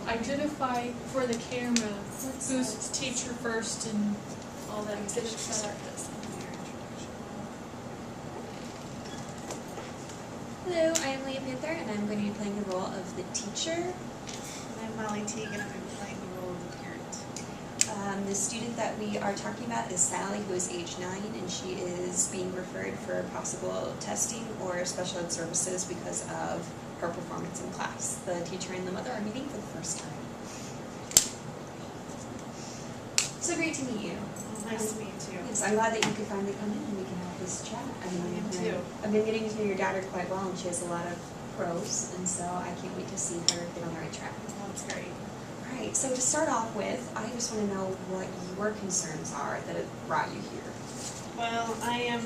identify for the camera who's teacher first and all that good stuff. Hello, I am Leah Panther, and I'm going to be playing the role of the teacher. I'm Molly Teague, and I'm going to be playing the role of the parent. The student that we are talking about is Sally, who is age 9, and she is being referred for possible testing or special ed services because of her performance in class. The teacher and the mother are meeting for the first time. So great to meet you. Nice to meet you too. Yes, I'm glad that you could finally come in and we can have this chat. I am too. I've been getting to know your daughter quite well, and she has a lot of pros, and so I can't wait to see her get on the right track. Well, that's great. All right, so to start off with, I just want to know what your concerns are that have brought you here. Well, I am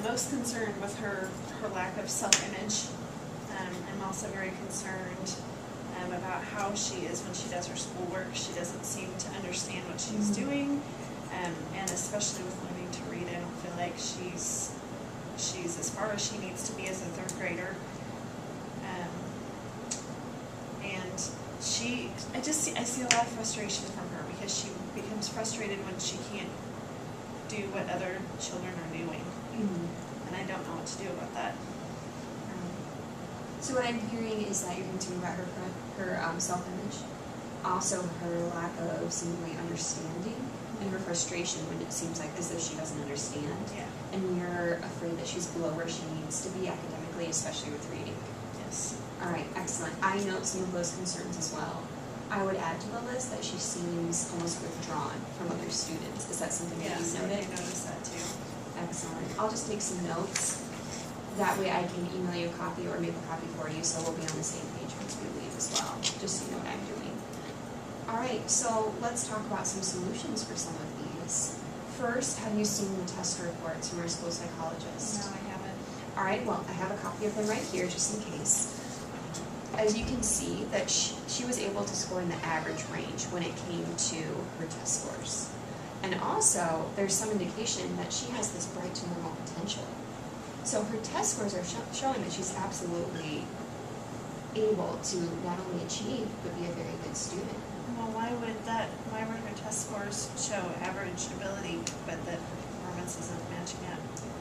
most concerned with her lack of self-image. I'm also very concerned about how she is when she does her schoolwork. She doesn't seem to understand what she's doing, and especially with learning to read, I don't feel like she's as far as she needs to be as a third grader. And I see a lot of frustration from her because she becomes frustrated when she can't do what other children are doing, and I don't know what to do about that. So what I'm hearing is that you're concerned about her self-image, also her lack of seemingly understanding, and her frustration when it seems like as though she doesn't understand. Yeah. And you're afraid that she's below where she needs to be academically, especially with reading. Yes. All right, excellent. I note some of those concerns as well. I would add to the list that she seems almost withdrawn from other students. Is that something that Yes, you've noted? I noticed that too. Excellent. I'll just take some notes. That way I can email you a copy or make a copy for you, so we'll be on the same page once we leave as well, just so you know what I'm doing. All right, so let's talk about some solutions for some of these. First, have you seen the test reports from our school psychologist? No, I haven't. All right, well, I have a copy of them right here, just in case. As you can see, that she was able to score in the average range when it came to her test scores. And also, there's some indication that she has this bright to normal potential. So her test scores are showing that she's absolutely able to not only achieve, but be a very good student. Well, why would her test scores show average ability, but that her performance isn't matching up?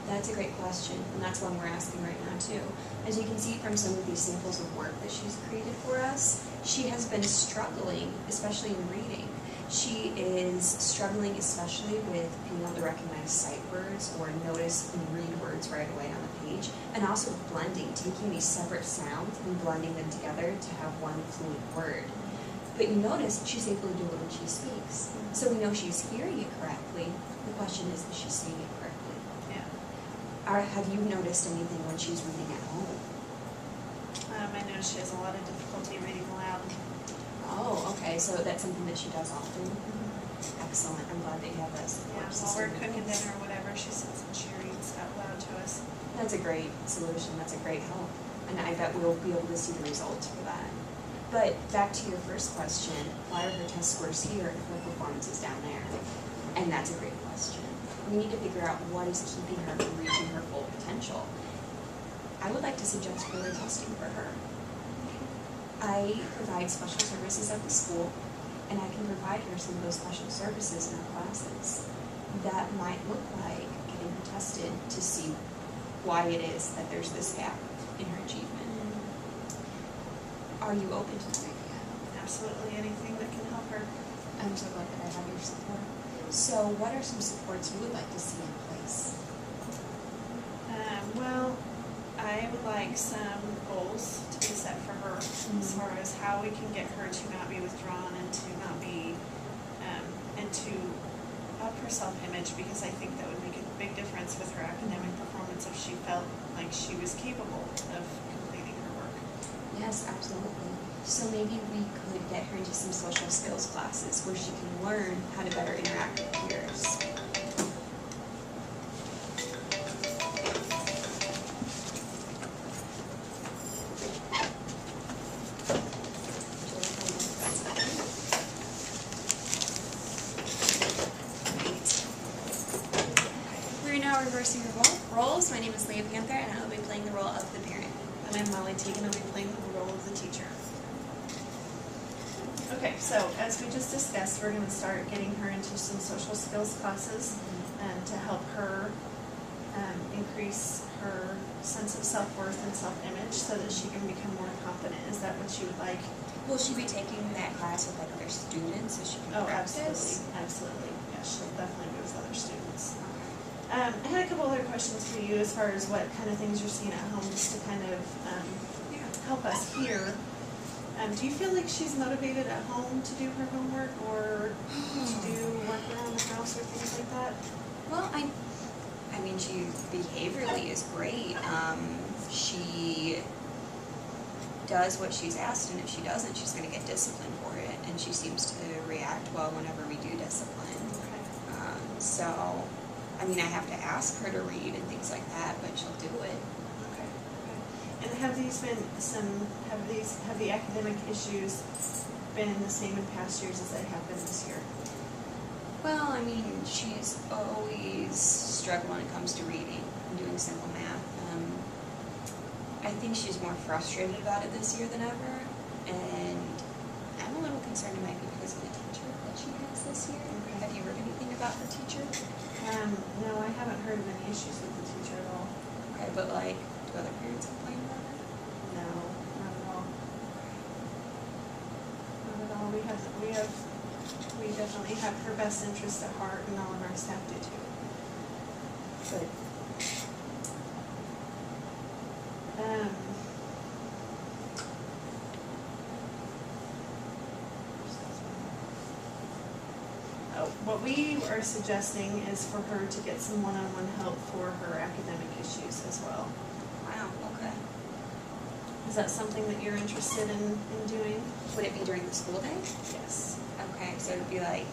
That's a great question, and that's one we're asking right now too. As you can see from some of these samples of work that she's created for us, she has been struggling, especially in reading. She is struggling especially with being able to recognize sight words or notice and read words right away on the page, and also blending, taking these separate sounds and blending them together to have one fluent word. But you notice she's able to do it when she speaks. So we know she's hearing it correctly. The question is she saying it correctly? Yeah. Have you noticed anything when she's reading at home? I know she has a lot of difficulty reading aloud. Oh, okay, so that's something that she does often? Excellent, I'm glad that you have that support Yeah, while system. we're cooking dinner or whatever, she sits and she reads out loud to us. That's a great solution, that's a great help, and I bet we'll be able to see the results for that. But back to your first question, why are her test scores here if her performance is down there? And that's a great question. We need to figure out what is keeping her from reaching her full potential. I would like to suggest further testing for her. I provide special services at the school, and I can provide her some of those special services in her classes. That might look like getting her tested to see why it is that there's this gap in her achievement. Are you open to that idea? Absolutely anything that can help her. I'm so glad that I have your support. So what are some supports you would like to see in place? Well, I would like some goals to be set for her as far as how we can get her to not be withdrawn and to not be, and to up her self-image, because I think that would make a big difference with her academic performance if she felt like she was capable of completing her work. Yes, absolutely. So maybe we could get her into some social skills classes where she can learn how to better interact with peers. We're now reversing our roles. My name is Leah Panther, and I will be playing the role of the parent. And I'm Molly Teague, and I'll be playing the role of the teacher. Okay, so as we just discussed, we're gonna start getting her into some social skills classes to help her increase her sense of self-worth and self-image so that she can become more confident. Is that what you would like? Will she be taking that class with like other students so she can practice? Absolutely. Yeah, she'll definitely be with other students. I had a couple other questions for you as far as what kind of things you're seeing at home, just to kind of help us here. Do you feel like she's motivated at home to do her homework or to do work around the house or things like that? Well, I mean, she behaviorally is great. She does what she's asked, and if she doesn't, she's going to get disciplined for it. And she seems to react well whenever we do discipline. Okay. So, I mean, I have to ask her to read and things like that, but she'll do it. Okay. And have the academic issues been the same in past years as they have been this year? Well, I mean, she's always struggled when it comes to reading and doing simple math. I think she's more frustrated about it this year than ever, and I'm a little concerned it might be because of the teacher that she has this year. Okay. Have you heard anything about her teacher? No, I haven't heard of any issues with the teacher at all. Okay, but like, do other parents complain about her? No, not at all. Not at all. We definitely have her best interest at heart, and all of our staff do too. Good. What we are suggesting is for her to get some one-on-one help for her academic issues as well. Wow, okay. Is that something that you're interested in doing? Would it be during the school day? Yes. Okay, so it would be like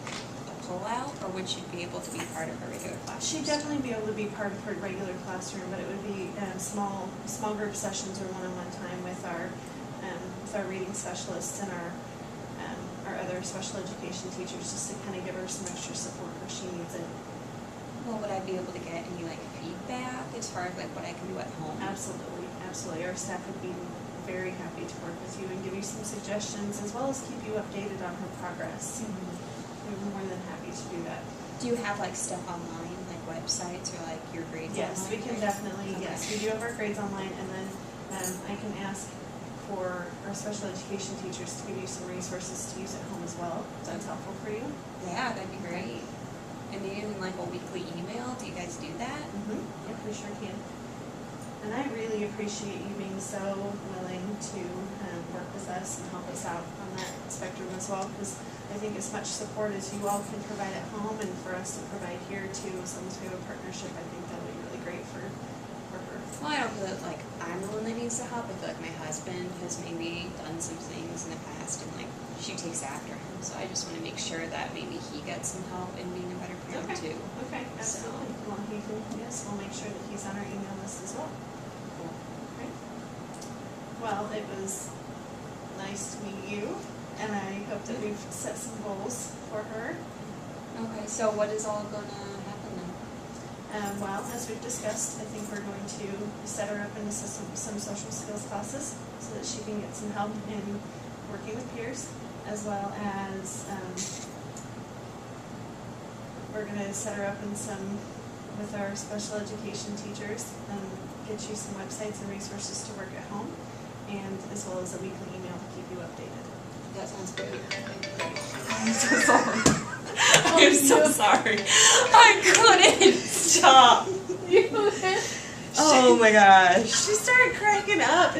a pull-out, or would she be able to be part of her regular class? She'd definitely be able to be part of her regular classroom, but it would be small group sessions or one-on-one time with our reading specialists and our other special education teachers, just to kind of give her some extra support where she needs it. Well, would I be able to get any like feedback as far as like what I can do at home? Absolutely, absolutely. Our staff would be very happy to work with you and give you some suggestions, as well as keep you updated on her progress. We're more than happy to do that. Do you have like stuff online, like websites or like your grades Yes, online? we can definitely, Okay. yes, we do have our grades online, and then I can ask for our special education teachers to give you some resources to use at home as well. If that's helpful for you. Yeah, that'd be great. And maybe even like a weekly email, do you guys do that? Yep, we sure can. And I really appreciate you being so willing to work with us and help us out on that spectrum as well, because I think as much support as you all can provide at home and for us to provide here too, as long as we have a partnership, I think that'll be really great for her. Well, I don't feel like I'm the one that needs to help. I feel like my husband has maybe done some things in the past, and like she takes after him. So I just want to make sure that maybe he gets some help in being a better parent too. Okay, absolutely. Well, yes, we'll make sure that he's on our email list as well. Cool. Okay. Well, it was nice to meet you, and I hope that we've set some goals for her. Okay, so what is all gonna happen then? Well, as we've discussed, I think we're going to set her up into some social skills classes so that she can get some help in working with peers, as well as we're going to set her up in with our special education teachers and get you some websites and resources to work at home, and as well as a weekly email to keep you updated. That sounds great. I'm so sorry. I'm so sorry. I couldn't stop. Oh my gosh. She started cracking up.